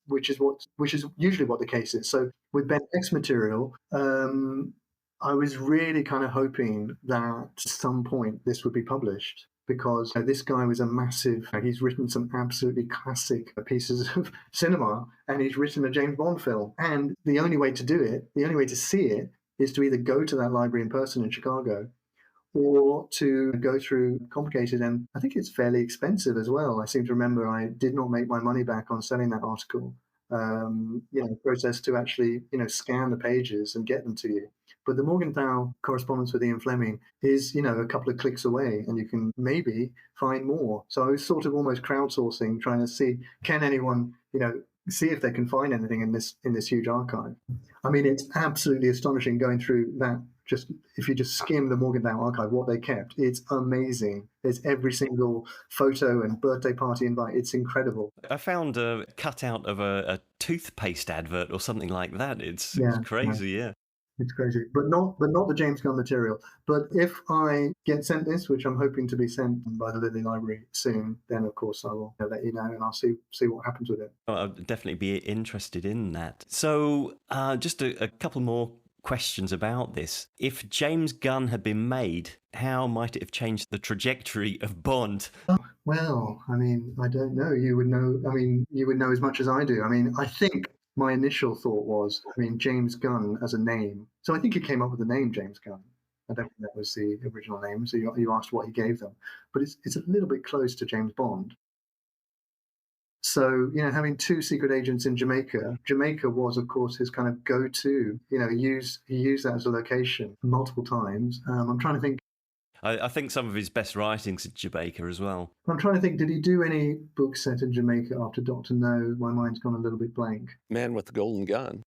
which is usually what the case is. So with Ben X material, I was really kind of hoping that at some point this would be published, because this guy was a massive, he's written some absolutely classic pieces of cinema, and he's written a James Bond film. And the only way to do it, the only way to see it, is to either go to that library in person in Chicago, or to go through complicated, and I think it's fairly expensive as well. I seem to remember I did not make my money back on selling that article. Process to actually, scan the pages and get them to you. But the Morgenthau correspondence with Ian Fleming is, a couple of clicks away, and you can maybe find more. So I was sort of almost crowdsourcing, trying to see, can anyone, see if they can find anything in this huge archive. I mean, it's absolutely astonishing going through that. Just if you just skim the Morgenthau archive, what they kept, it's amazing. There's every single photo and birthday party invite. It's incredible. I found a cutout of a toothpaste advert or something like that. It's crazy, yeah. It's crazy, but not the James Gunn material. But if I get sent this, which I'm hoping to be sent by the Lilly Library soon, then of course I will let you know, and I'll see what happens with it. I'll definitely be interested in that. So just a couple more questions about this. If James Gunn had been made, how might it have changed the trajectory of Bond? Well, I mean, I don't know. You would know. I mean, you would know as much as I do. I mean, I think my initial thought was, James Gunn as a name. So I think he came up with the name James Gunn. I don't think that was the original name. So you asked what he gave them, but it's a little bit close to James Bond. So, having two secret agents in Jamaica was, of course, his kind of go-to. He used that as a location multiple times. I'm trying to think. I think some of his best writings in Jamaica as well. I'm trying to think, did he do any books set in Jamaica after Dr. No? My mind's gone a little bit blank. Man with the Golden Gun.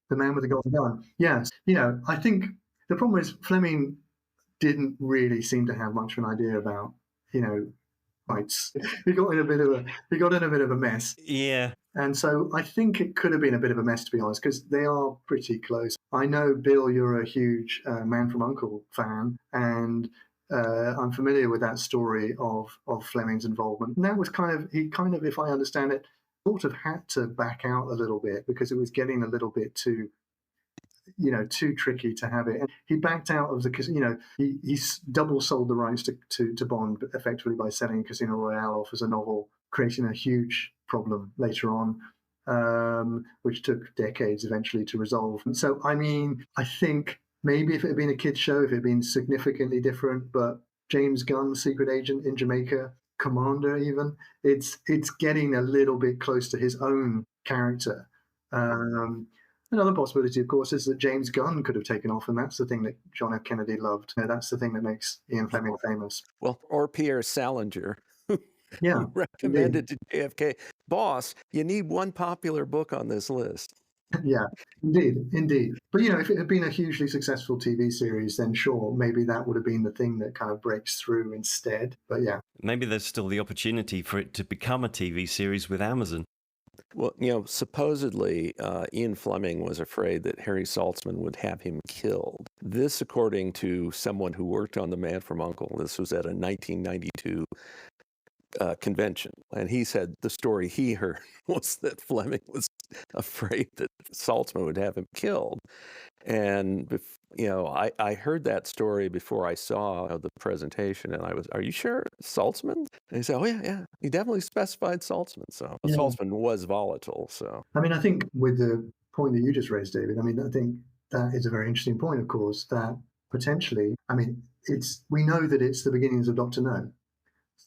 The Man with the Golden Gun. Yes. I think the problem is Fleming didn't really seem to have much of an idea about, rights. He got in a bit of a mess. Yeah. And so I think it could have been a bit of a mess, to be honest, because they are pretty close. I know, Bill, you're a huge Man from U.N.C.L.E. fan, and I'm familiar with that story of Fleming's involvement. And that was he kind of, if I understand it, sort of had to back out a little bit because it was getting a little bit too tricky to have it. And he backed out of the, he double sold the rights to Bond effectively by selling Casino Royale off as a novel, creating a huge problem later on, which took decades eventually to resolve. And so, I think maybe if it had been a kid's show, if it had been significantly different, but James Gunn, secret agent in Jamaica, commander even, it's getting a little bit close to his own character. Another possibility, of course, is that James Gunn could have taken off, and that's the thing that John F. Kennedy loved. That's the thing that makes Ian Fleming famous. Well, or Pierre Salinger, yeah, who recommended to JFK, boss, you need one popular book on this list. Yeah, indeed. But, if it had been a hugely successful TV series, then sure, maybe that would have been the thing that kind of breaks through instead. But yeah. Maybe there's still the opportunity for it to become a TV series with Amazon. Well, supposedly Ian Fleming was afraid that Harry Saltzman would have him killed. This, according to someone who worked on The Man from U.N.C.L.E., this was at a 1992 convention. And he said the story he heard was that Fleming was afraid that Saltzman would have him killed. And, I heard that story before I saw the presentation, and I was, are you sure Saltzman? And he said, oh, yeah. He definitely specified Saltzman. So Saltzman was volatile. So, I think with the point that you just raised, David, I think that is a very interesting point, of course, that potentially, we know that it's the beginnings of Dr. No.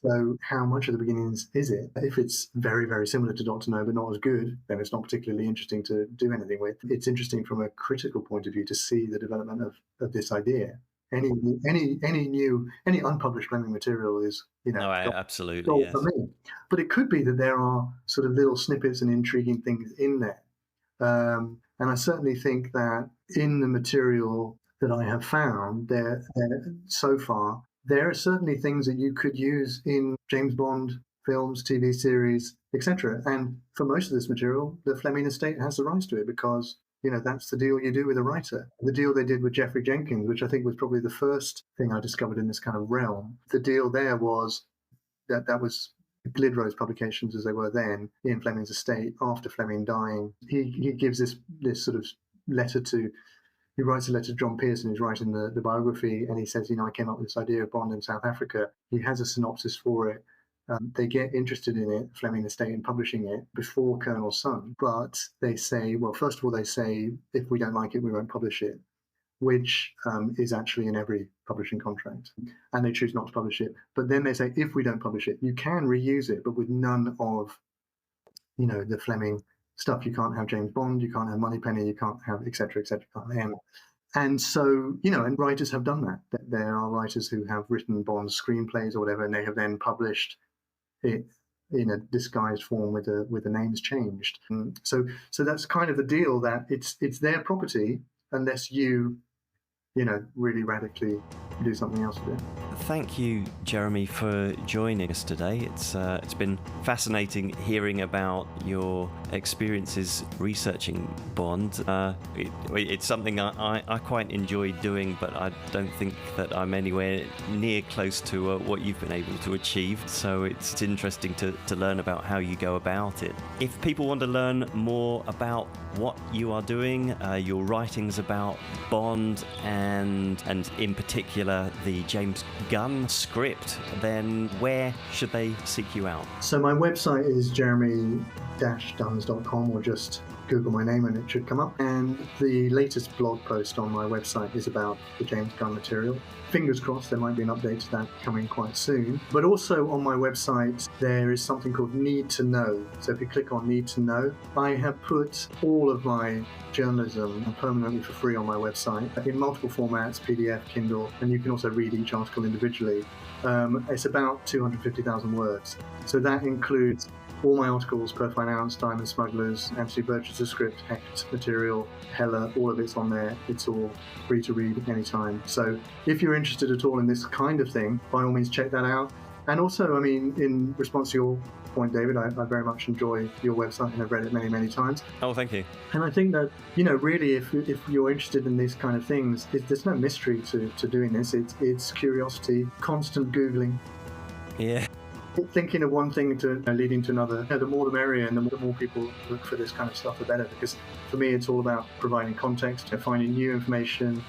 So how much of the beginnings is it? If it's very, very similar to Dr. No, but not as good, then it's not particularly interesting to do anything with. It's interesting from a critical point of view to see the development of this idea. Any unpublished Fleming material is, no, absolutely, gold yes. for me. But it could be that there are sort of little snippets and intriguing things in there. And I certainly think that in the material that I have found there so far, there are certainly things that you could use in James Bond films, TV series, etc. And for most of this material, the Fleming estate has the rights to it because, that's the deal you do with a writer. The deal they did with Jeffrey Jenkins, which I think was probably the first thing I discovered in this kind of realm. The deal there was that was Glidrose Publications as they were then, Ian Fleming's estate, after Fleming dying. He gives this sort of letter to he writes a letter to John Pearson, who's writing the biography, and he says, I came up with this idea of Bond in South Africa. He has a synopsis for it. They get interested in it, Fleming Estate, in publishing it before Colonel's Son. But they say, well, first of all, they say, if we don't like it, we won't publish it, which is actually in every publishing contract. And they choose not to publish it. But then they say, if we don't publish it, you can reuse it, but with none of, the Fleming stuff. You can't have James Bond, you can't have Moneypenny, you can't have et cetera, you can't have And so, and writers have done that. There are writers who have written Bond screenplays or whatever, and they have then published it in a disguised form with the names changed. So that's kind of the deal, that it's their property unless you really radically do something else with it. Thank you, Jeremy, for joining us today. It's been fascinating hearing about your experiences researching Bond. It's something I quite enjoy doing, but I don't think that I'm anywhere near close to what you've been able to achieve. So it's interesting to learn about how you go about it. If people want to learn more about what you are doing, your writings about Bond, and in particular the James Gunn script, then where should they seek you out? So my website is jeremy-duns.com, or just Google my name and it should come up. And the latest blog post on my website is about the James Gunn material. Fingers crossed there might be an update to that coming quite soon. But also on my website there is something called Need to Know. So if you click on Need to Know, I have put all of my journalism permanently for free on my website in multiple formats, PDF, Kindle, and you can also read each article individually. It's about 250,000 words. So that includes all my articles, Per Fine Ounce, Diamond Smugglers, Anthony Burgess' script, Hecht material, Hella, all of it's on there. It's all free to read anytime. So if you're interested at all in this kind of thing, by all means check that out. And also, in response to your point, David, I very much enjoy your website and I've read it many, many times. Oh, thank you. And I think that, really, if you're interested in these kind of things, there's no mystery to doing this. It's curiosity, constant Googling. Yeah. Thinking of one thing to leading to another. The more the merrier, and the more people look for this kind of stuff, the better. Because for me, it's all about providing context, finding new information,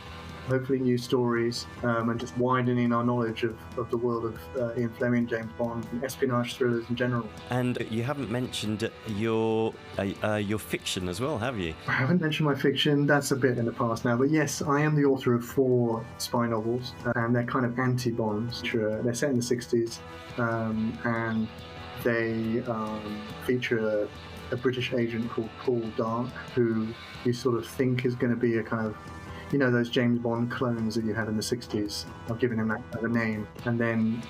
hopefully new stories, and just widening our knowledge of the world of Ian Fleming, James Bond, and espionage thrillers in general. And you haven't mentioned your fiction as well, have you? I haven't mentioned my fiction. That's a bit in the past now. But yes, I am the author of 4 spy novels, and they're kind of anti-Bonds. They're set in the 60s, and they feature a British agent called Paul Dark, who you sort of think is going to be a kind of, those James Bond clones that you had in the 60s. I've given him that kind of a name. And then,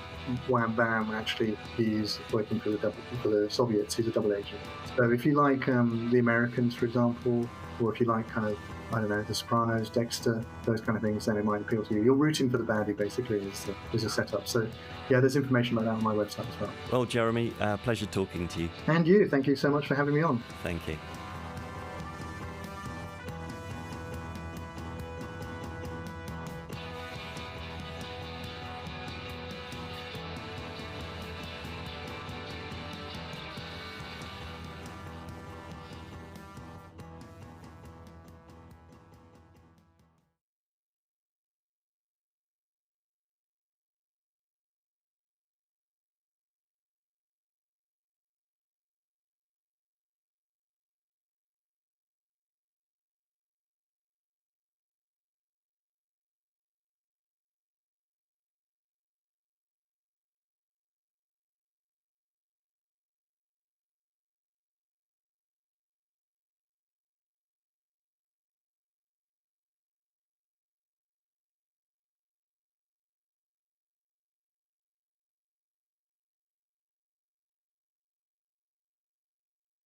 wham bam, actually, he's working for the Soviets. He's a double agent. So if you like The Americans, for example, or if you like kind of, The Sopranos, Dexter, those kind of things, then it might appeal to you. You're rooting for the baddie, basically, is a setup. So, yeah, there's information about that on my website as well. Well, Jeremy, pleasure talking to you. And you. Thank you so much for having me on. Thank you.